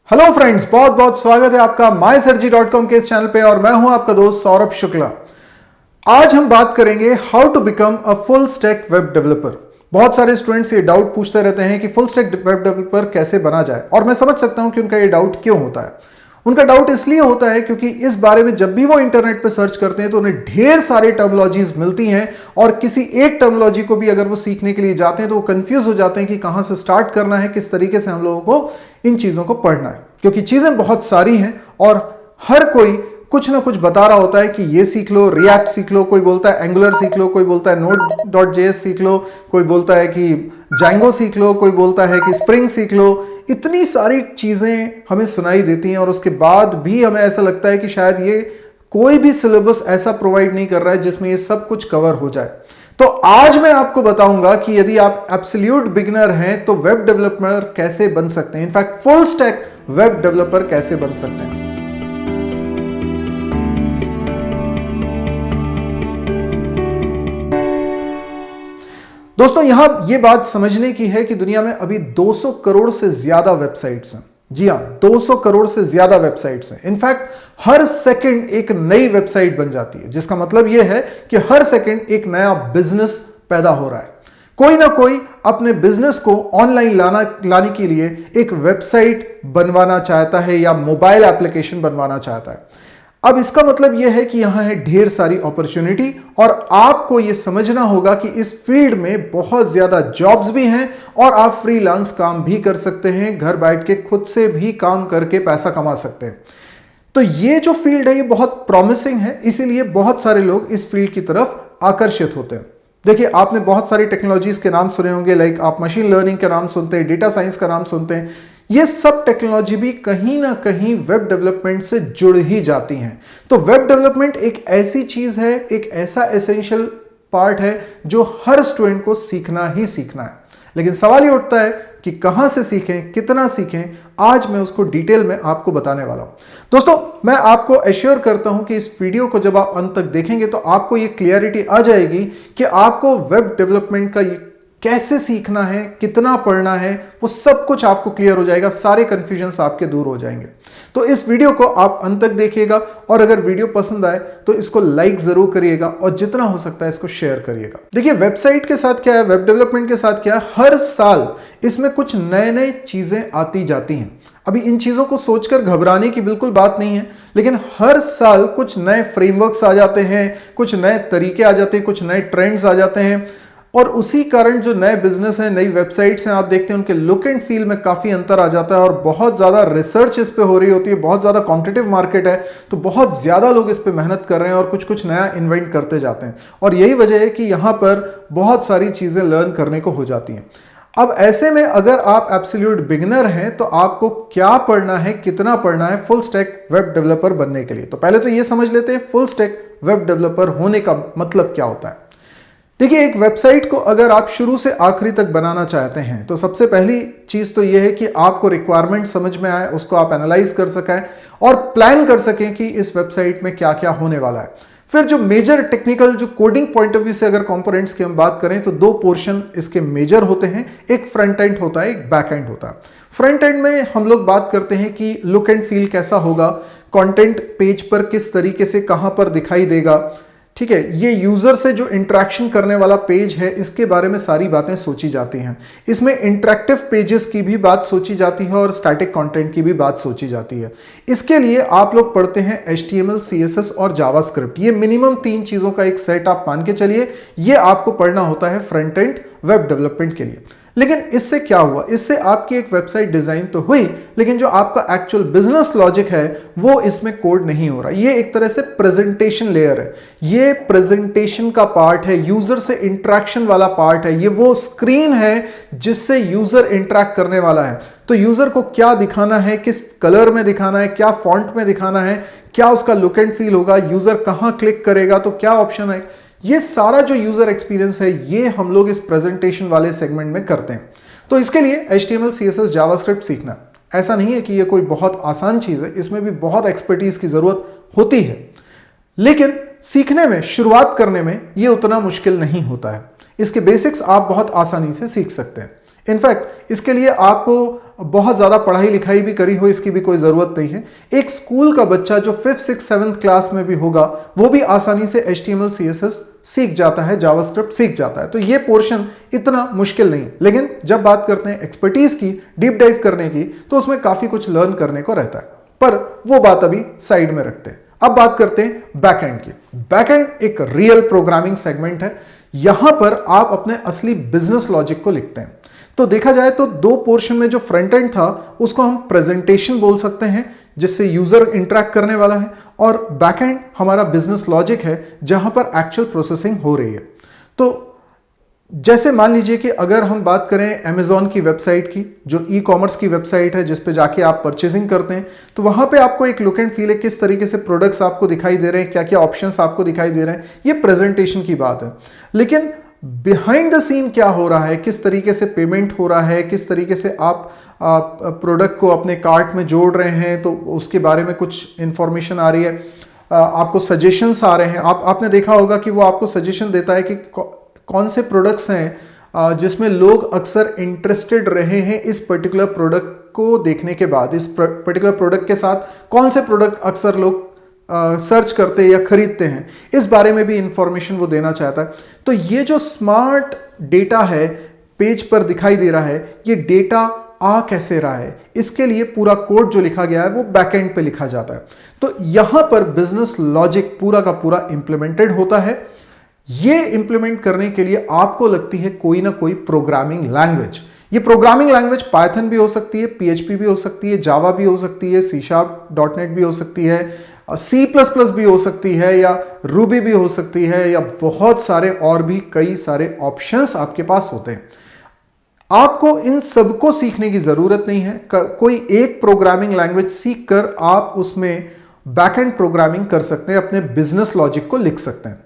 Hello friends, बहुत बहुत स्वागत है आपका mysurgery.com के इस चैनल पे और मैं हूं आपका दोस्त सौरभ शुक्ला। आज हम बात करेंगे how to become a full stack web developer. बहुत सारे स्टूडेंट्स ये डाउट पूछते रहते हैं कि फुल स्टैक वेब डेवलपर कैसे बना जाए, और मैं समझ सकता हूं कि उनका ये डाउट क्यों होता है। उनका डाउट इसलिए होता है क्योंकि इस बारे में जब भी वो इंटरनेट पर सर्च करते हैं तो उन्हें ढेर सारी टर्मिनोलॉजीज मिलती हैं, और किसी एक टर्मिनोलॉजी को भी अगर वो सीखने के लिए जाते हैं तो वो कंफ्यूज हो जाते हैं कि कहां से स्टार्ट करना है, किस तरीके से हम लोगों को इन चीजों को पढ़ना है, क्योंकि चीजें बहुत सारी हैं और हर कोई कुछ ना कुछ बता रहा होता है कि ये सीख लो, रिएक्ट सीख लो, कोई बोलता है एंगुलर सीख लो, कोई बोलता है Node.js सीख लो, कोई बोलता है कि Django सीख लो, कोई बोलता है कि स्प्रिंग सीख लो। इतनी सारी चीजें हमें सुनाई देती हैं और उसके बाद भी हमें ऐसा लगता है कि शायद ये कोई भी सिलेबस ऐसा प्रोवाइड नहीं कर रहा है जिसमें ये सब कुछ कवर हो जाए। तो आज मैं आपको बताऊंगा कि यदि आप एब्सोल्यूट बिगिनर हैं तो वेब डेवलपर कैसे बन सकते हैं, in fact full stack web developer कैसे बन सकते हैं। दोस्तों, यहां यह बात समझने की है कि दुनिया में अभी 200 करोड़ से ज्यादा वेबसाइट्स हैं। जी हां, 200 करोड़ से ज्यादा वेबसाइट्स हैं। इनफैक्ट हर सेकंड एक नई वेबसाइट बन जाती है, जिसका मतलब यह है कि हर सेकंड एक नया बिजनेस पैदा हो रहा है। कोई ना कोई अपने बिजनेस को ऑनलाइन लाने के लिए एक वेबसाइट बनवाना चाहता है या मोबाइल एप्लीकेशन बनवाना चाहता है। अब इसका मतलब यह है कि यहां है ढेर सारी अपॉर्चुनिटी, और आपको यह समझना होगा कि इस फील्ड में बहुत ज्यादा जॉब्स भी हैं और आप फ्रीलांस काम भी कर सकते हैं, घर बैठ के खुद से भी काम करके पैसा कमा सकते हैं। तो ये जो फील्ड है ये बहुत प्रॉमिसिंग है, इसीलिए बहुत सारे लोग इस फील्ड की तरफ आकर्षित होते हैं। देखिए, आपने बहुत सारी टेक्नोलॉजीज के नाम सुने होंगे, लाइक आप मशीन लर्निंग के नाम सुनते हैं, डेटा साइंस का नाम सुनते हैं। ये सब टेक्नोलॉजी भी कहीं ना कहीं वेब डेवलपमेंट से जुड़ ही जाती हैं। तो वेब डेवलपमेंट एक ऐसी चीज है, एक ऐसा एसेंशियल पार्ट है जो हर स्टूडेंट को सीखना ही सीखना है। लेकिन सवाल ये उठता है कि कहां से सीखें, कितना सीखें। आज मैं उसको डिटेल में आपको बताने वाला हूं। दोस्तों, मैं आपको एश्योर करता हूं कि इस वीडियो को जब आप अंत तक देखेंगे तो आपको ये क्लियरिटी आ जाएगी कि आपको वेब डेवलपमेंट का कैसे सीखना है, कितना पढ़ना है, वो सब कुछ आपको क्लियर हो जाएगा, सारे कंफ्यूजन्स आपके दूर हो जाएंगे। तो इस वीडियो को आप अंत तक देखिएगा, और अगर वीडियो पसंद आए तो इसको लाइक जरूर करिएगा और जितना हो सकता है इसको शेयर करिएगा। देखिए, वेबसाइट के साथ क्या है, वेब डेवलपमेंट के साथ क्या है, हर साल इसमें कुछ नए नए चीजें आती जाती हैं। अभी इन चीजों को सोचकर घबराने की बिल्कुल बात नहीं है, लेकिन हर साल कुछ नए फ्रेमवर्क्स आ जाते हैं, कुछ नए तरीके आ जाते हैं, कुछ नए ट्रेंड्स आ जाते हैं, और उसी कारण जो नए बिजनेस हैं, नई वेबसाइट्स हैं, आप देखते हैं उनके लुक एंड फील में काफी अंतर आ जाता है, और बहुत ज्यादा रिसर्च इस पे हो रही होती है, बहुत ज्यादा कॉम्पिटिटिव मार्केट है, तो बहुत ज्यादा लोग इस पे मेहनत कर रहे हैं और कुछ कुछ नया इन्वेंट करते जाते हैं। और यही वजह है कि यहां पर बहुत सारी चीजें लर्न करने को हो जाती हैं। अब ऐसे में अगर आप एब्सोल्यूट बिगिनर हैं तो आपको क्या पढ़ना है, कितना पढ़ना है फुल स्टैक वेब डेवलपर बनने के लिए। तो पहले तो ये समझ लेते हैं फुल स्टैक वेब डेवलपर होने का मतलब क्या होता है। देखिए, एक वेबसाइट को अगर आप शुरू से आखिरी तक बनाना चाहते हैं तो सबसे पहली चीज तो यह है कि आपको रिक्वायरमेंट समझ में आए, उसको आप एनालाइज कर सकें और प्लान कर सकें कि इस वेबसाइट में क्या क्या होने वाला है। फिर जो मेजर टेक्निकल, जो कोडिंग पॉइंट ऑफ व्यू से अगर कंपोनेंट्स की हम बात करें तो दो पोर्शन इसके मेजर होते हैं, एक फ्रंट एंड होता है, एक बैक एंड होता है। फ्रंट एंड में हम लोग बात करते हैं कि लुक एंड फील कैसा होगा, कंटेंट पेज पर किस तरीके से कहां पर दिखाई देगा, ठीक है, ये यूजर से जो इंटरेक्शन करने वाला पेज है इसके बारे में सारी बातें सोची जाती हैं। इसमें इंटरेक्टिव पेजेस की भी बात सोची जाती है और स्टैटिक कंटेंट की भी बात सोची जाती है। इसके लिए आप लोग पढ़ते हैं HTML, CSS और जावास्क्रिप्ट। ये मिनिमम 3 चीजों का एक सेट आप मान के चलिए, ये आपको पढ़ना होता है फ्रंट एंड वेब डेवलपमेंट के लिए। लेकिन इससे क्या हुआ, इससे आपकी एक वेबसाइट डिजाइन तो हुई, लेकिन जो आपका एक्चुअल बिजनेस लॉजिक है वो इसमें कोड नहीं हो रहा। ये एक तरह से प्रेजेंटेशन लेयर है, ये प्रेजेंटेशन का पार्ट है, यूजर से इंटरेक्शन वाला पार्ट है, ये वो स्क्रीन है जिससे यूजर इंटरेक्ट करने वाला है। तो यूजर को क्या दिखाना है, किस कलर में दिखाना है, क्या फॉन्ट में दिखाना है, क्या उसका लुक एंड फील होगा, यूजर कहां क्लिक करेगा तो क्या ऑप्शन है, ये सारा जो यूजर एक्सपीरियंस है ये हम लोग इस प्रेजेंटेशन वाले सेगमेंट में करते हैं। तो इसके लिए HTML, CSS, जावास्क्रिप्ट सीखना ऐसा नहीं है कि ये कोई बहुत आसान चीज है, इसमें भी बहुत एक्सपर्टीज की जरूरत होती है, लेकिन सीखने में, शुरुआत करने में ये उतना मुश्किल नहीं होता है। इसके बेसिक्स आप बहुत आसानी से सीख सकते हैं। इनफैक्ट इसके लिए आपको बहुत ज़्यादा पढ़ाई लिखाई भी करी हो इसकी भी कोई ज़रूरत नहीं है। एक स्कूल का बच्चा जो 5th 6th 7th क्लास में भी होगा वो भी आसानी से HTML CSS सीख जाता है, जावास्क्रिप्ट सीख जाता है। तो ये पोर्शन इतना मुश्किल नहीं। लेकिन जब बात करते हैं एक्सपर्टीज की, डीप डाइव करने की, तो उसमें काफ़ी कुछ लर्न करने को रहता है, पर वो बात अभी साइड में रखते हैं। अब बात करते हैं बैकएंड की। बैकएंड एक रियल प्रोग्रामिंग सेगमेंट है। यहां पर आप अपने असली बिजनेस लॉजिक को लिखते हैं। तो देखा जाए तो दो पोर्शन में जो फ्रंट एंड था उसको हम प्रेजेंटेशन बोल सकते हैं, जिससे यूजर इंटरेक्ट करने वाला है, और बैकएंड हमारा बिजनेस लॉजिक है जहां पर एक्चुअल प्रोसेसिंग हो रही है। तो जैसे मान लीजिए कि अगर हम बात करें अमेजॉन की वेबसाइट की, जो ई कॉमर्स की वेबसाइट है जिस पे जाके आप परचेजिंग करते हैं, तो वहां पे आपको एक लुक एंड फील है, किस तरीके से प्रोडक्ट्स आपको दिखाई दे रहे हैं, क्या क्या ऑप्शंस आपको दिखाई दे रहे हैं, ये प्रेजेंटेशन की बात है। लेकिन बिहाइंड द सीन क्या हो रहा है, किस तरीके से पेमेंट हो रहा है, किस तरीके से आप प्रोडक्ट को अपने कार्ट में जोड़ रहे हैं, तो उसके बारे में कुछ इंफॉर्मेशन आ रही है, आपको सजेशंस आ रहे हैं। आपने देखा होगा कि वो आपको सजेशन देता है कि कौन से प्रोडक्ट्स हैं जिसमें लोग अक्सर इंटरेस्टेड रहे हैं इस पर्टिकुलर प्रोडक्ट को देखने के बाद, इस पर्टिकुलर प्रोडक्ट के साथ कौन से प्रोडक्ट अक्सर लोग सर्च करते हैं या खरीदते हैं, इस बारे में भी इंफॉर्मेशन वो देना चाहता है। तो ये जो स्मार्ट डेटा है पेज पर दिखाई दे रहा है, ये डेटा आ कैसे रहा है, इसके लिए पूरा कोड जो लिखा गया है वो बैकएंड पे लिखा जाता है। तो यहां पर बिजनेस लॉजिक पूरा का पूरा इंप्लीमेंटेड होता है। ये इंप्लीमेंट करने के लिए आपको लगती है कोई ना कोई प्रोग्रामिंग लैंग्वेज। ये प्रोग्रामिंग लैंग्वेज पाइथन भी हो सकती है, PHP भी हो सकती है, जावा भी हो सकती है, C#.NET भी हो सकती है, C++ भी हो सकती है, या रूबी भी हो सकती है, या बहुत सारे और भी कई सारे ऑप्शंस आपके पास होते हैं। आपको इन सबको सीखने की जरूरत नहीं है। कोई एक प्रोग्रामिंग लैंग्वेज सीख कर आप उसमें बैकएंड प्रोग्रामिंग कर सकते हैं, अपने बिजनेस लॉजिक को लिख सकते हैं।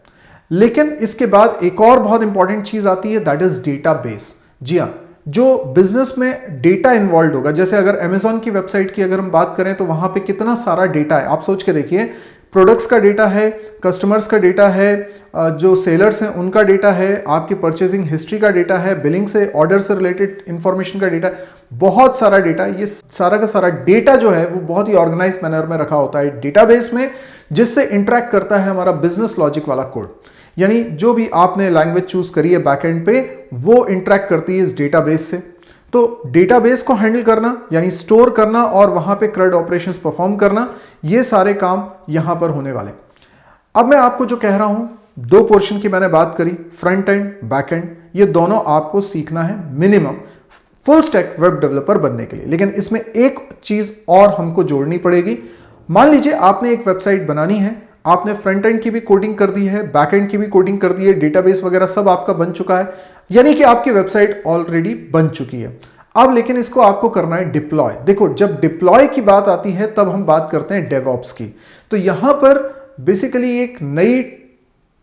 लेकिन इसके बाद एक और बहुत इंपॉर्टेंट चीज आती है, दैट इज डेटाबेस। जी हाँ, जो बिजनेस में डेटा इन्वॉल्व होगा, जैसे अगर अमेजॉन की वेबसाइट की अगर हम बात करें तो वहां पे कितना सारा डेटा है, आप सोच के देखिए। प्रोडक्ट्स का डेटा है, कस्टमर्स का डेटा है, जो सेलर्स हैं उनका डेटा है, आपकी परचेजिंग हिस्ट्री का डेटा है, बिलिंग से ऑर्डर से रिलेटेड इंफॉर्मेशन का डेटा, बहुत सारा डेटा। ये सारा का सारा डेटा जो है वो बहुत ही ऑर्गेनाइज मैनर में रखा होता है डेटाबेस में, जिससे इंटरेक्ट करता है हमारा बिजनेस लॉजिक वाला कोड। यानी जो भी आपने लैंग्वेज चूज करी है बैकएंड पे, वो इंटरेक्ट करती है इस डेटाबेस से। तो डेटाबेस को हैंडल करना यानी स्टोर करना और वहां पे CRUD ऑपरेशंस परफॉर्म करना, ये सारे काम यहां पर होने वाले। अब मैं आपको जो कह रहा हूं, दो पोर्शन की मैंने बात करी, फ्रंट एंड बैक एंड, ये दोनों आपको सीखना है minimum full stack web developer बनने के लिए। लेकिन इसमें एक चीज और हमको जोड़नी पड़ेगी। मान लीजिए आपने एक वेबसाइट बनानी है, आपने फ्रंट एंड की भी कोडिंग कर दी है, बैक एंड की भी कोडिंग कर दी है, डेटाबेस वगैरह सब आपका बन चुका है, यानी कि आपकी वेबसाइट ऑलरेडी बन चुकी है। अब लेकिन इसको आपको करना है डिप्लॉय। देखो, जब डिप्लॉय की बात आती है तब हम बात करते हैं डेवऑप्स की। तो यहां पर बेसिकली एक नई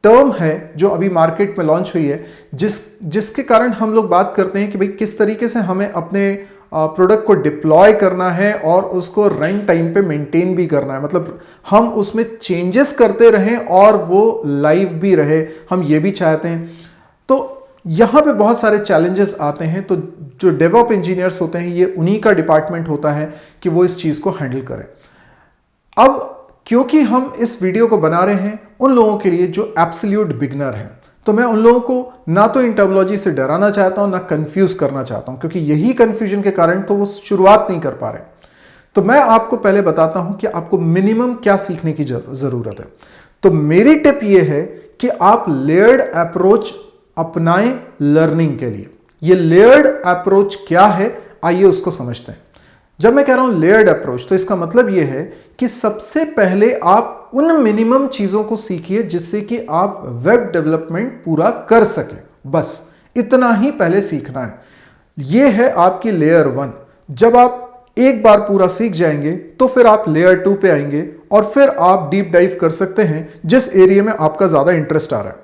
टर्म है जो अभी मार्केट में लॉन्च हुई है, जिसके कारण हम लोग बात करते हैं कि भाई किस तरीके से हमें अपने प्रोडक्ट को डिप्लॉय करना है और उसको रन टाइम पे मेंटेन भी करना है। मतलब हम उसमें चेंजेस करते रहें और वो लाइव भी रहे, हम ये भी चाहते हैं। तो यहां पे बहुत सारे चैलेंजेस आते हैं। तो जो डेवऑप इंजीनियर्स होते हैं, ये उन्हीं का डिपार्टमेंट होता है कि वो इस चीज को हैंडल करें। अब क्योंकि हम इस वीडियो को बना रहे हैं उन लोगों के लिए जो एब्सोल्यूट बिगिनर हैं, तो मैं उन लोगों को ना तो इन टर्मिनोलॉजी से डराना चाहता हूं, ना कंफ्यूज करना चाहता हूं, क्योंकि यही कंफ्यूजन के कारण तो वो शुरुआत नहीं कर पा रहे। तो मैं आपको पहले बताता हूं कि आपको मिनिमम क्या सीखने की जरूरत है। तो मेरी टिप ये है कि आप लेयर्ड अप्रोच अपनाएं लर्निंग के लिए। ये लेयर्ड अप्रोच क्या है, आइए उसको समझते हैं। जब मैं कह रहा हूं लेयर्ड अप्रोच, तो इसका मतलब यह है कि सबसे पहले आप उन मिनिमम चीजों को सीखिए जिससे कि आप वेब डेवलपमेंट पूरा कर सकें। बस इतना ही पहले सीखना है। यह है आपकी लेयर 1। जब आप एक बार पूरा सीख जाएंगे तो फिर आप लेयर 2 पे आएंगे और फिर आप डीप डाइव कर सकते हैं जिस एरिया में आपका ज्यादा इंटरेस्ट आ रहा है।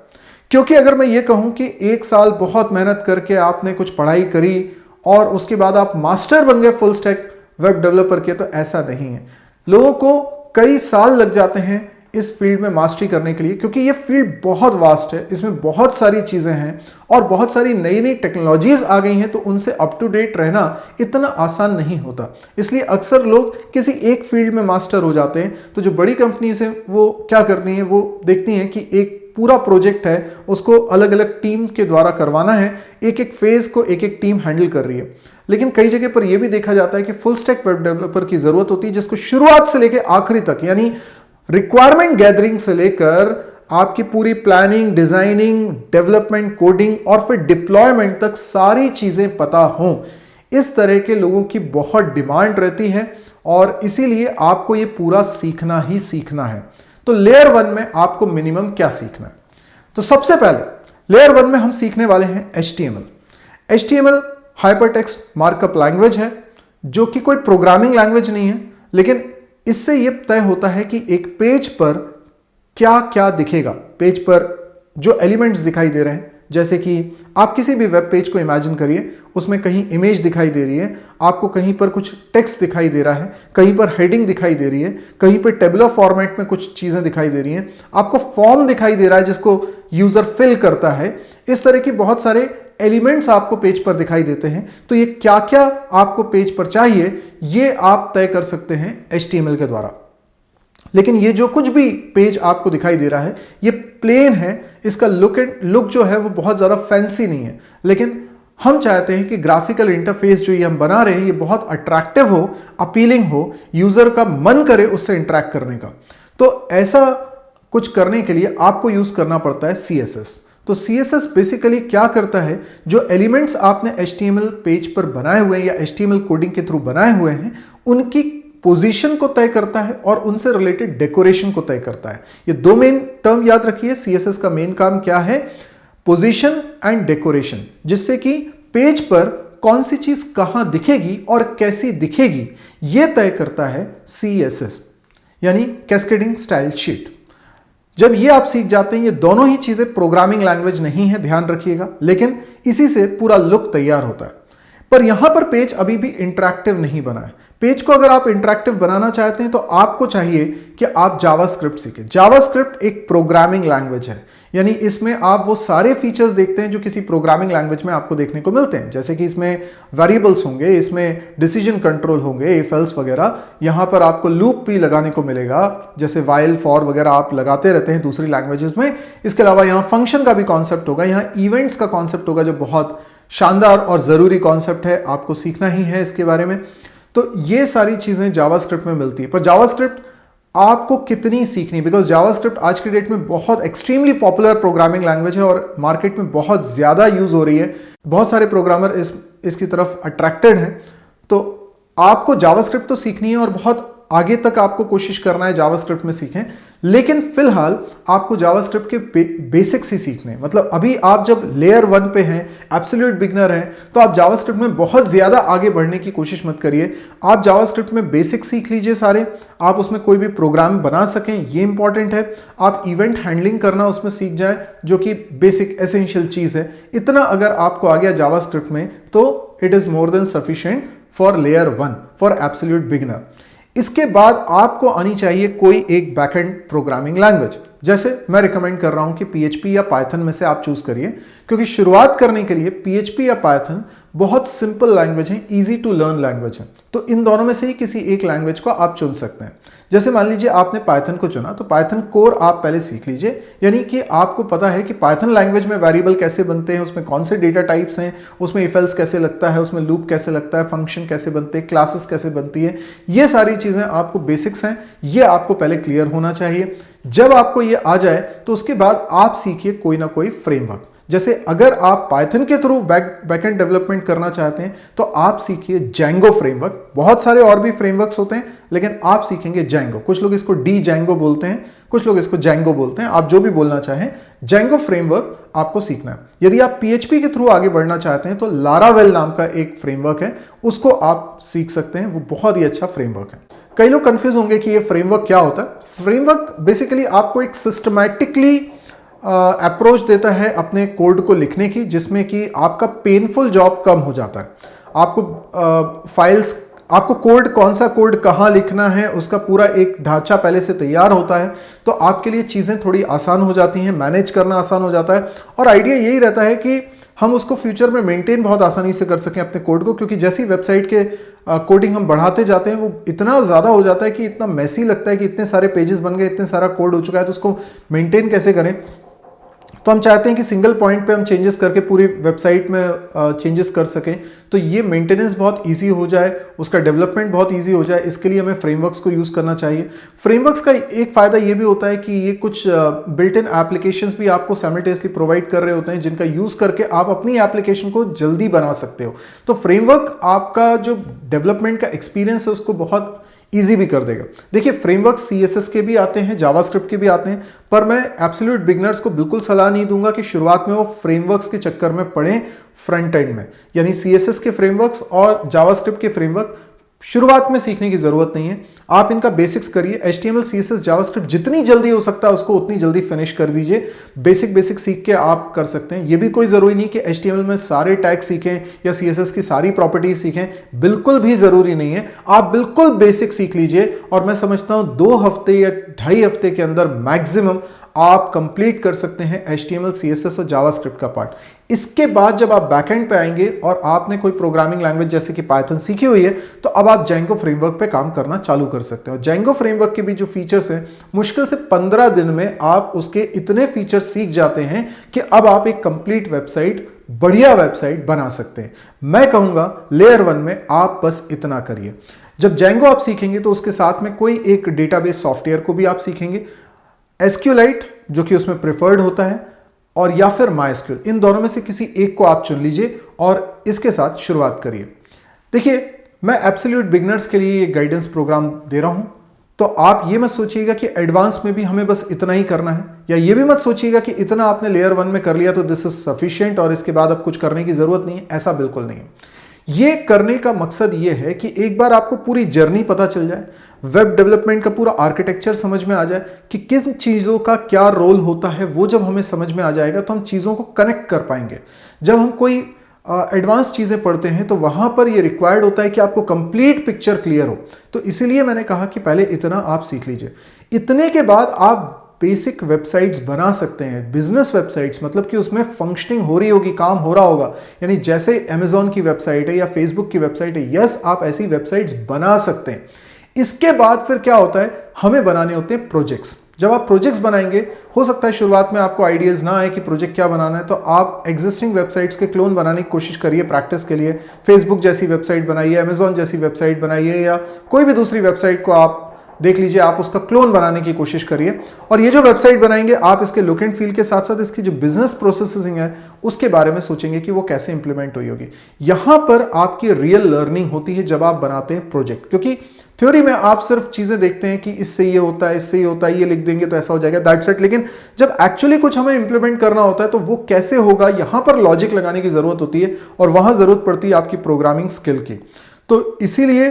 क्योंकि अगर मैं ये कहूं कि एक साल बहुत मेहनत करके आपने कुछ पढ़ाई करी और उसके बाद आप मास्टर बन गए फुल स्टैक वेब डेवलपर के, तो ऐसा नहीं है। लोगों को कई साल लग जाते हैं इस फील्ड में मास्टरी करने के लिए, क्योंकि ये फील्ड बहुत वास्ट है, इसमें बहुत सारी चीज़ें हैं और बहुत सारी नई नई टेक्नोलॉजीज आ गई हैं, तो उनसे अप टू डेट रहना इतना आसान नहीं होता। इसलिए अक्सर लोग किसी एक फील्ड में मास्टर हो जाते हैं। तो जो बड़ी कंपनीज हैं वो क्या करती हैं, वो देखती हैं कि एक पूरा प्रोजेक्ट है, उसको अलग अलग टीम के द्वारा करवाना है, एक एक फेज को एक एक टीम हैंडल कर रही है। लेकिन कई जगह पर यह भी देखा जाता है कि फुल स्टैक वेब डेवलपर की जरूरत होती है, जिसको शुरुआत से लेकर आखिरी तक, यानी रिक्वायरमेंट गैदरिंग से लेकर आपकी पूरी प्लानिंग, डिजाइनिंग, डेवलपमेंट, कोडिंग और फिर डिप्लॉयमेंट तक सारी चीजें पता हों। इस तरह के लोगों की बहुत डिमांड रहती है और इसीलिए आपको ये पूरा सीखना ही सीखना है। तो लेयर 1 में आपको मिनिमम क्या सीखना है? तो सबसे पहले लेयर 1 में हम सीखने वाले हैं HTML। HTML hypertext markup language है, जो कि कोई प्रोग्रामिंग लैंग्वेज नहीं है, लेकिन इससे यह तय होता है कि एक पेज पर क्या क्या दिखेगा। पेज पर जो एलिमेंट्स दिखाई दे रहे हैं, जैसे कि आप किसी भी वेब पेज को इमेजिन करिए, उसमें कहीं इमेज दिखाई दे रही है, आपको कहीं पर कुछ टेक्स्ट दिखाई दे रहा है, कहीं पर हेडिंग दिखाई दे रही है, कहीं पर टेबुलर फॉर्मेट में कुछ चीजें दिखाई दे रही हैं, आपको फॉर्म दिखाई दे रहा है जिसको यूजर फिल करता है। इस तरह की बहुत सारे एलिमेंट्स आपको पेज पर दिखाई देते हैं। तो ये क्या क्या आपको पेज पर चाहिए, ये आप तय कर सकते हैं HTML के द्वारा। लेकिन ये जो कुछ भी पेज आपको दिखाई दे रहा है, ये प्लेन है, इसका लुक जो है वो बहुत ज्यादा फैंसी नहीं है, लेकिन हम चाहते हैं कि ग्राफिकल इंटरफेस जो ये हम बना रहे हैं ये बहुत अट्रैक्टिव हो, अपीलिंग हो, यूजर का मन करे उससे इंटरैक्ट करने का। तो ऐसा कुछ करने के लिए आपको यूज करना पड़ता है CSS। तो CSS बेसिकली क्या करता है, जो एलिमेंट्स आपने HTML पेज पर बनाए हुए हैं या HTML कोडिंग के थ्रू बनाए हुए हैं, उनकी पोजीशन को तय करता है और उनसे रिलेटेड डेकोरेशन को तय करता है। ये दो मेन टर्म याद रखिए। CSS का मेन काम क्या है? पोजीशन एंड डेकोरेशन, जिससे कि पेज पर कौन सी चीज कहां दिखेगी और कैसी दिखेगी, यह तय करता है CSS, यानी कैस्केडिंग स्टाइल शीट। जब ये आप सीख जाते हैं, ये दोनों ही चीजें प्रोग्रामिंग लैंग्वेज नहीं है, ध्यान रखिएगा, लेकिन इसी से पूरा लुक तैयार होता है। पर यहां पर पेज अभी भी इंटरैक्टिव नहीं बना है। पेज को अगर आप इंटरैक्टिव बनाना चाहते हैं तो आपको चाहिए कि आप जावास्क्रिप्ट सीखें। जावास्क्रिप्ट एक प्रोग्रामिंग लैंग्वेज है, यानी इसमें आप वो सारे फीचर्स देखते हैं जो किसी प्रोग्रामिंग लैंग्वेज में आपको देखने को मिलते हैं, जैसे कि इसमें वेरिएबल्स होंगे, इसमें डिसीजन कंट्रोल होंगे, इफ एल्स वगैरह। यहां पर आपको लूप भी लगाने को मिलेगा, जैसे वाइल, फॉर वगैरह आप लगाते रहते हैं दूसरी लैंग्वेजेस में। इसके अलावा यहां फंक्शन का भी कॉन्सेप्ट होगा, यहां इवेंट्स का कॉन्सेप्ट होगा, जो बहुत शानदार और जरूरी कॉन्सेप्ट है, आपको सीखना ही है इसके बारे में। तो ये सारी चीजें जावास्क्रिप्ट में मिलती है। पर जावास्क्रिप्ट आपको कितनी सीखनी, बिकॉज जावास्क्रिप्ट आज की डेट में बहुत एक्सट्रीमली पॉपुलर प्रोग्रामिंग लैंग्वेज है और मार्केट में बहुत ज्यादा यूज हो रही है। बहुत सारे प्रोग्रामर इसकी तरफ अट्रैक्टेड हैं। तो आपको जावास्क्रिप्ट तो सीखनी है और बहुत आगे तक आपको कोशिश करना है जावास्क्रिप्ट में सीखें, लेकिन फिलहाल आपको जावास्क्रिप्ट के बेसिक्स ही सीखने। मतलब अभी आप जब लेयर 1 पे हैं, एब्सोल्यूट बिगनर हैं, तो आप जावास्क्रिप्ट में बहुत ज्यादा आगे बढ़ने की कोशिश मत करिए। आप जावास्क्रिप्ट में बेसिक सीख लीजिए सारे, आप उसमें कोई भी प्रोग्राम बना सकें, ये इंपॉर्टेंट है। आप इवेंट हैंडलिंग करना उसमें सीख जाएं, जो कि बेसिक एसेंशियल चीज है। इतना अगर आपको आ गया जावास्क्रिप्ट में, तो it is more than sufficient for layer 1, for absolute beginner. इसके बाद आपको आनी चाहिए कोई एक बैकएंड प्रोग्रामिंग लैंग्वेज। जैसे मैं रिकमेंड कर रहा हूं कि PHP या पाइथन में से आप चूज करिए, क्योंकि शुरुआत करने के लिए PHP या पाइथन बहुत सिंपल लैंग्वेज है, इजी टू लर्न लैंग्वेज है। तो इन दोनों में से ही किसी एक लैंग्वेज को आप चुन सकते हैं। जैसे मान लीजिए आपने पाइथन को चुना, तो पाइथन कोर आप पहले सीख लीजिए, यानी कि आपको पता है कि पाइथन लैंग्वेज में वेरिएबल कैसे बनते हैं, उसमें कौन से डेटा टाइप्स हैं, उसमें इफ एल्स कैसे लगता है, उसमें लूप कैसे लगता है, फंक्शन कैसे बनते हैं, क्लासेस कैसे बनती है। ये सारी चीजें आपको बेसिक्स हैं, ये आपको पहले क्लियर होना चाहिए। जब आपको ये आ जाए तो उसके बाद आप सीखिए कोई ना कोई फ्रेमवर्क। जैसे अगर आप पाइथन के थ्रू बैकएंड डेवलपमेंट करना चाहते हैं तो आप सीखिए जैंगो फ्रेमवर्क। बहुत सारे और भी फ्रेमवर्क्स होते हैं, लेकिन आप सीखेंगे जैंगो। कुछ लोग इसको डी जैंगो बोलते हैं, कुछ लोग इसको जैंगो बोलते हैं, आप जो भी बोलना चाहें। जैंगो फ्रेमवर्क आपको सीखना है। यदि आप PHP के थ्रू आगे बढ़ना चाहते हैं तो लारावेल नाम का एक फ्रेमवर्क है, उसको आप सीख सकते हैं, वो बहुत ही अच्छा फ्रेमवर्क है। कई लोग कंफ्यूज होंगे कि ये फ्रेमवर्क क्या होता है। फ्रेमवर्क बेसिकली आपको एक सिस्टमैटिकली अप्रोच देता है अपने कोड को लिखने की, जिसमें कि आपका पेनफुल जॉब कम हो जाता है। आपको फाइल्स आपको कोड, कौन सा कोड कहाँ लिखना है, उसका पूरा एक ढांचा पहले से तैयार होता है, तो आपके लिए चीज़ें थोड़ी आसान हो जाती हैं, मैनेज करना आसान हो जाता है। और आइडिया यही रहता है कि हम उसको फ्यूचर में मेंटेन बहुत आसानी से कर सकें अपने कोड को, क्योंकि जैसी वेबसाइट के कोडिंग हम बढ़ाते जाते हैं वो इतना ज़्यादा हो जाता है कि इतना मैसी लगता है कि इतने सारे पेजेस बन गए, इतने सारा कोड हो चुका है, तो उसको मेंटेन कैसे करें। तो हम चाहते हैं कि सिंगल पॉइंट पे हम चेंजेस करके पूरी वेबसाइट में चेंजेस कर सकें, तो ये मेंटेनेंस बहुत इजी हो जाए, उसका डेवलपमेंट बहुत इजी हो जाए, इसके लिए हमें फ्रेमवर्क्स को यूज़ करना चाहिए। फ्रेमवर्क्स का एक फ़ायदा ये भी होता है कि ये कुछ बिल्ट इन एप्लीकेशंस भी आपको साइमल्टेनियसली प्रोवाइड कर रहे होते हैं, जिनका यूज़ करके आप अपनी एप्लीकेशन को जल्दी बना सकते हो। तो फ्रेमवर्क आपका जो डेवलपमेंट का एक्सपीरियंस है उसको बहुत ईजी भी कर देगा। देखिए, फ्रेमवर्क CSS के भी आते हैं, जावास्क्रिप्ट के भी आते हैं, पर मैं एब्सोल्यूट बिगनर्स को बिल्कुल सलाह नहीं दूंगा कि शुरुआत में वो फ्रेमवर्क्स के चक्कर में पड़े फ्रंट एंड में। यानी CSS के फ्रेमवर्क्स और जावास्क्रिप्ट के फ्रेमवर्क शुरुआत में सीखने की जरूरत नहीं है, आप इनका बेसिक्स करिए। HTML CSS जावास्क्रिप्ट जितनी जल्दी हो सकता है उसको उतनी जल्दी फिनिश कर दीजिए। बेसिक सीख के आप कर सकते हैं। ये भी कोई जरूरी नहीं कि HTML में सारे टैग सीखें या CSS की सारी प्रॉपर्टीज सीखें, बिल्कुल भी जरूरी नहीं है। आप बिल्कुल बेसिक सीख लीजिए और मैं समझता हूं 2 हफ्ते या 2.5 हफ्ते के अंदर मैक्सिमम आप कंप्लीट कर सकते हैं HTML CSS और जावास्क्रिप्ट का पार्ट। इसके बाद जब आप बैकएंड पे आएंगे और आपने कोई प्रोग्रामिंग लैंग्वेज जैसे कि पाइथन सीखी हुई है, तो अब आप Django फ्रेमवर्क पे काम करना चालू कर सकते हो। Django फ्रेमवर्क के भी जो फीचर्स हैं, मुश्किल से 15 दिन में आप उसके इतने फीचर्स सीख जाते हैं कि अब आप एक कंप्लीट वेबसाइट, बढ़िया वेबसाइट बना सकते हैं। मैं कहूंगा लेयर 1 में आप बस इतना करिए। जब Django आप सीखेंगे तो उसके साथ में कोई एक डेटाबेस सॉफ्टवेयर को भी आप सीखेंगे, SQLite जो कि उसमें प्रेफर्ड होता है, और या फिर MySQL, इन दोनों में से किसी एक को आप चुन लीजिए और इसके साथ शुरुआत करिए। देखिए, मैं एब्सोल्यूट बिगनर्स के लिए ये गाइडेंस प्रोग्राम दे रहा हूं, तो आप ये मत सोचिएगा कि एडवांस में भी हमें बस इतना ही करना है, या ये भी मत सोचिएगा कि इतना आपने लेयर 1 में कर लिया तो दिस इज सफिशिएंट और इसके बाद अब कुछ करने की जरूरत नहीं है। ऐसा बिल्कुल नहीं है। ये करने का मकसद ये है कि एक बार आपको पूरी जर्नी पता चल जाए, वेब डेवलपमेंट का पूरा आर्किटेक्चर समझ में आ जाए कि किस चीज़ों का क्या रोल होता है, वो जब हमें समझ में आ जाएगा तो हम चीज़ों को कनेक्ट कर पाएंगे। जब हम कोई एडवांस चीज़ें पढ़ते हैं तो वहाँ पर ये रिक्वायर्ड होता है कि आपको कंप्लीट पिक्चर क्लियर हो, तो इसीलिए मैंने कहा कि पहले इतना आप सीख लीजिए। इतने के बाद आप बेसिक वेबसाइट्स बना सकते हैं, बिजनेस वेबसाइट्स, मतलब कि उसमें फंक्शनिंग हो रही होगी, काम हो रहा होगा। यानी जैसे Amazon की वेबसाइट है या फेसबुक की वेबसाइट है, यस, आप ऐसी वेबसाइट्स बना सकते हैं। इसके बाद फिर क्या होता है, हमें बनाने होते हैं प्रोजेक्ट्स। जब आप प्रोजेक्ट्स बनाएंगे, हो सकता है शुरुआत में आपको आइडियाज ना आए कि प्रोजेक्ट क्या बनाना है, तो आप एग्जिस्टिंग वेबसाइट्स के क्लोन बनाने की कोशिश करिए प्रैक्टिस के लिए। फेसबुक जैसी वेबसाइट बनाइए, Amazon जैसी वेबसाइट बनाइए, या कोई भी दूसरी वेबसाइट को आप देख लीजिए, आप उसका क्लोन बनाने की कोशिश करिए। और ये जो वेबसाइट बनाएंगे, आप इसके लुक एंड फील के साथ साथ इसकी जो बिजनेस प्रोसेसिंग है उसके बारे में सोचेंगे कि वो कैसे इंप्लीमेंट हुई होगी। यहां पर आपकी रियल लर्निंग होती है जब आप बनाते हैं प्रोजेक्ट, क्योंकि थ्योरी में आप सिर्फ चीजें देखते हैं कि इससे ये होता है, इससे ये होता है, ये लिख देंगे तो ऐसा हो जाएगा, दैट्स इट। लेकिन जब एक्चुअली कुछ हमें इंप्लीमेंट करना होता है तो वो कैसे होगा, यहां पर लॉजिक लगाने की जरूरत होती है, और वहां जरूरत पड़ती है आपकी प्रोग्रामिंग स्किल की। तो इसीलिए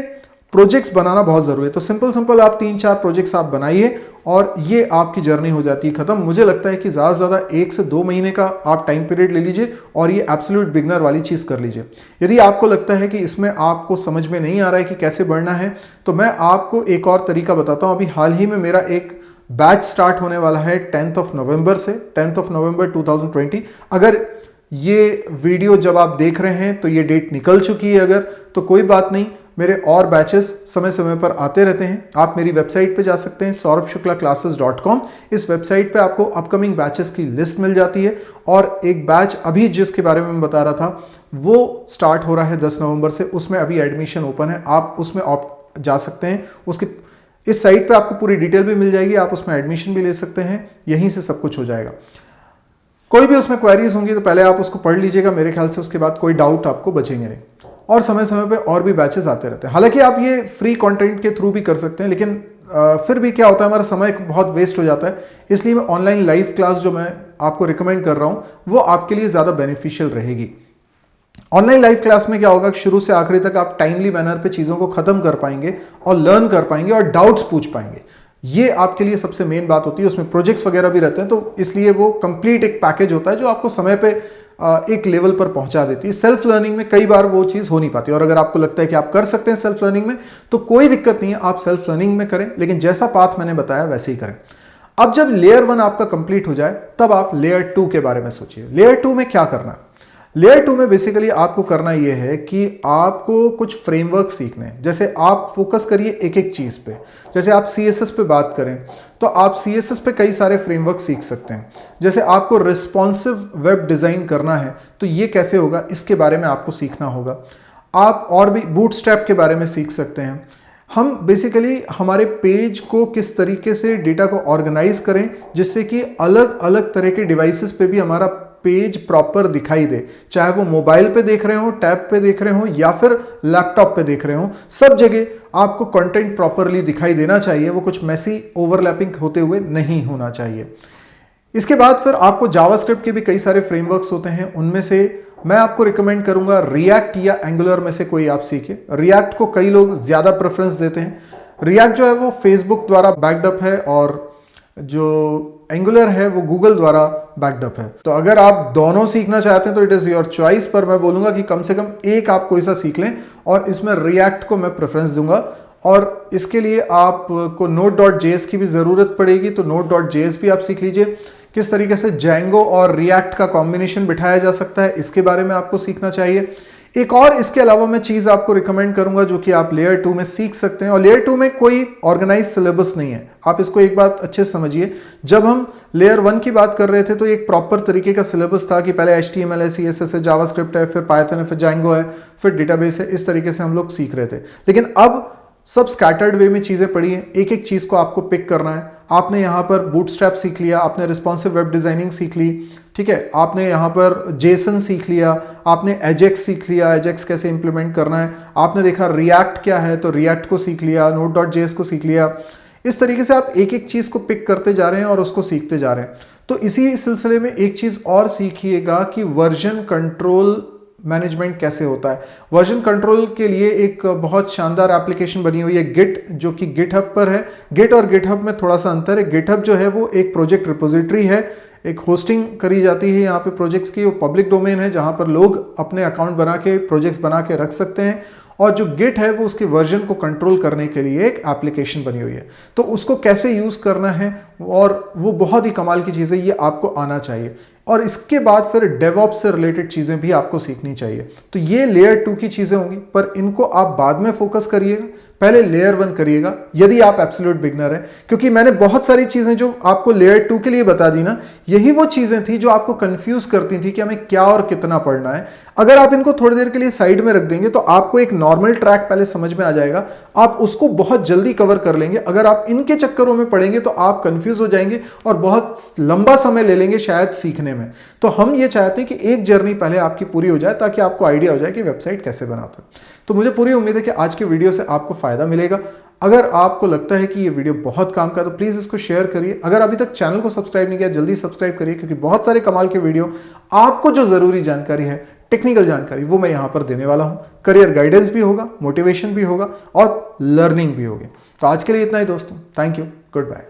प्रोजेक्ट्स बनाना बहुत जरूरी है। तो सिंपल आप 3-4 प्रोजेक्ट्स आप बनाइए और ये आपकी जर्नी हो जाती है खत्म। मुझे लगता है कि ज़्यादा से ज़्यादा 1 से 2 महीने का आप टाइम पीरियड ले लीजिए और ये एब्सोल्यूट बिगनर वाली चीज़ कर लीजिए। यदि आपको लगता है कि इसमें आपको समझ में नहीं आ रहा है कि कैसे बढ़ना है, तो मैं आपको एक और तरीका बताता हूँ। अभी हाल ही में मेरा एक बैच स्टार्ट होने वाला है 10 नवंबर से, 10 नवंबर 2020। अगर ये वीडियो जब आप देख रहे हैं तो ये डेट निकल चुकी है, अगर तो कोई बात नहीं, मेरे और बैचेस समय समय पर आते रहते हैं। आप मेरी वेबसाइट पे जा सकते हैं saurabshuklaclasses.com। इस वेबसाइट पे आपको अपकमिंग बैचेस की लिस्ट मिल जाती है, और एक बैच अभी जिसके बारे में मैं बता रहा था वो स्टार्ट हो रहा है 10 नवंबर से। उसमें अभी एडमिशन ओपन है, आप उसमें जा सकते हैं। उसके इस साइट पे आपको पूरी डिटेल भी मिल जाएगी, आप उसमें एडमिशन भी ले सकते हैं, यहीं से सब कुछ हो जाएगा। कोई भी उसमें क्वेरीज होंगी तो पहले आप उसको पढ़ लीजिएगा, मेरे ख्याल से उसके बाद कोई डाउट आपको बचेंगे नहीं। और समय समय पे और भी बैचेस आते रहते हैं। हालांकि आप ये फ्री कंटेंट के थ्रू भी कर सकते हैं, लेकिन फिर भी क्या होता है, हमारा समय बहुत वेस्ट हो जाता है। इसलिए मैं ऑनलाइन लाइव क्लास जो मैं आपको रिकमेंड कर रहा हूं वो आपके लिए ज़्यादा बेनिफिशियल रहेगी। ऑनलाइन लाइव क्लास में क्या होगा, शुरू से आखिरी तक आप टाइमली मैनर पे चीज़ों को खत्म कर पाएंगे और लर्न कर पाएंगे और डाउट्स पूछ पाएंगे। ये आपके लिए सबसे मेन बात होती है। उसमें प्रोजेक्ट्स वगैरह भी रहते हैं, तो इसलिए वो कंप्लीट एक पैकेज होता है जो आपको समय पे एक लेवल पर पहुंचा देती है। सेल्फ लर्निंग में कई बार वो चीज़ हो नहीं पाती, और अगर आपको लगता है कि आप कर सकते हैं सेल्फ लर्निंग में तो कोई दिक्कत नहीं है, आप सेल्फ लर्निंग में करें, लेकिन जैसा पाथ मैंने बताया वैसे ही करें। अब जब लेयर 1 आपका कंप्लीट हो जाए तब आप लेयर 2 के बारे में सोचिए। लेयर 2 में क्या करना है? लेयर 2 में बेसिकली आपको करना यह है कि आपको कुछ फ्रेमवर्क सीखने हैं। जैसे आप फोकस करिए एक एक चीज़ पे। जैसे आप CSS पे बात करें तो आप CSS पे कई सारे फ्रेमवर्क सीख सकते हैं। जैसे आपको रिस्पॉन्सिव वेब डिज़ाइन करना है तो ये कैसे होगा, इसके बारे में आपको सीखना होगा। आप और भी बूटस्ट्रैप के बारे में सीख सकते हैं। हम बेसिकली हमारे पेज को किस तरीके से डेटा को ऑर्गेनाइज करें जिससे कि अलग अलग तरह के डिवाइसेस पे भी हमारा पेज प्रॉपर दिखाई दे, चाहे वो मोबाइल पे देख रहे हो, टैब पे देख रहे हो या फिर लैपटॉप पे देख रहे हो, सब जगह आपको कंटेंट प्रॉपरली दिखाई देना चाहिए। वो कुछ मैसी ओवरलैपिंग होते हुए नहीं होना चाहिए। इसके बाद फिर आपको जावास्क्रिप्ट के भी कई सारे फ्रेमवर्क्स होते हैं, उनमें से मैं आपको रिकमेंड करूंगा रिएक्ट या एंगुलर में से कोई आप सीखिए। रिएक्ट को कई लोग ज्यादा प्रेफरेंस देते हैं। रिएक्ट जो है वो फेसबुक द्वारा बैकअप है और जो एंगुलर है वो गूगल द्वारा बैकअप है। तो अगर आप दोनों सीखना चाहते हैं तो इट इज योर चॉइस, पर मैं बोलूंगा कि कम से कम एक आप कोई सा सीख लें, और इसमें रिएक्ट को मैं प्रेफरेंस दूंगा। और इसके लिए आपको node.js की भी जरूरत पड़ेगी, तो node.js भी आप सीख लीजिए। किस तरीके से Django और React का कॉम्बिनेशन बिठाया जा सकता है, इसके बारे में आपको सीखना चाहिए। एक और इसके अलावा मैं चीज आपको रिकमेंड करूंगा जो कि आप लेयर 2 में सीख सकते हैं, और लेयर 2 में कोई ऑर्गेनाइज सिलेबस नहीं है। आप इसको एक बात अच्छे से समझिए, जब हम लेयर 1 की बात कर रहे थे तो एक प्रॉपर तरीके का सिलेबस था कि पहले HTML है, CSS है, जावास्क्रिप्ट है, फिर पाइथन है, फिर Django है, फिर डेटाबेस है। इस तरीके से हम लोग सीख रहे थे, लेकिन अब सब स्कैटर्ड वे में चीजें पड़ी हैं। एक एक चीज को आपको पिक करना है। आपने यहां पर बूटस्ट्रैप सीख लिया, आपने रिस्पॉन्सिव वेब डिजाइनिंग सीख ली, ठीक है, आपने यहां पर जेसन सीख लिया, आपने एजेक्स सीख लिया, एजेक्स कैसे इंप्लीमेंट करना है, आपने देखा रिएक्ट क्या है तो रिएक्ट को सीख लिया, node.js को सीख लिया। इस तरीके से आप एक एक चीज को पिक करते जा रहे हैं और उसको सीखते जा रहे हैं। तो इसी सिलसिले में एक चीज और सीखिएगा कि वर्जन कंट्रोल मैनेजमेंट कैसे होता है। वर्जन कंट्रोल के लिए एक बहुत शानदार एप्लीकेशन बनी हुई है गिट, जो कि गिटहब पर है। गिट और गिटहब में थोड़ा सा अंतर है। गिटहब जो है वो एक प्रोजेक्ट रिपोजिटरी है, एक होस्टिंग करी जाती है यहाँ पे प्रोजेक्ट्स की, वो पब्लिक डोमेन है जहाँ पर लोग अपने अकाउंट बना के प्रोजेक्ट्स बना के रख सकते हैं। और जो गिट है वो उसके वर्जन को कंट्रोल करने के लिए एक एप्लीकेशन बनी हुई है। तो उसको कैसे यूज करना है, और वो बहुत ही कमाल की चीज़ है, ये आपको आना चाहिए। और इसके बाद फिर डेवऑप्स से रिलेटेड चीजें भी आपको सीखनी चाहिए। तो ये लेयर 2 की चीजें होंगी, पर इनको आप बाद में फोकस करिएगा, पहले लेयर 1 करिएगा यदि आप एब्सोल्यूट बिगनर हैं। क्योंकि मैंने बहुत सारी चीजें जो आपको लेयर 2 के लिए बता दी ना, यही वो चीजें थी जो आपको कंफ्यूज करती थी कि हमें क्या और कितना पढ़ना है। अगर आप इनको थोड़ी देर के लिए साइड में रख देंगे तो आपको एक नॉर्मल ट्रैक पहले समझ में आ जाएगा, आप उसको बहुत जल्दी कवर कर लेंगे। अगर आप इनके चक्करों में पड़ेंगे तो आप कंफ्यूज हो जाएंगे और बहुत लंबा समय ले लेंगे शायद सीखने में। तो हम ये चाहते हैं कि एक जर्नी पहले आपकी पूरी हो जाए ताकि आपको आइडिया हो जाए कि वेबसाइट कैसे बनाता है। तो मुझे पूरी उम्मीद है कि आज की वीडियो से आपको फायदा मिलेगा। अगर आपको लगता है कि ये वीडियो बहुत काम का, तो प्लीज इसको शेयर करिए। अगर अभी तक चैनल को सब्सक्राइब नहीं किया, जल्दी सब्सक्राइब करिए, क्योंकि बहुत सारे कमाल के वीडियो, आपको जो जरूरी जानकारी है, टेक्निकल जानकारी, वो मैं यहां पर देने वाला हूं। करियर गाइडेंस भी होगा, मोटिवेशन भी होगा और लर्निंग भी होगी। तो आज के लिए इतना ही दोस्तों, थैंक यू, गुड बाय।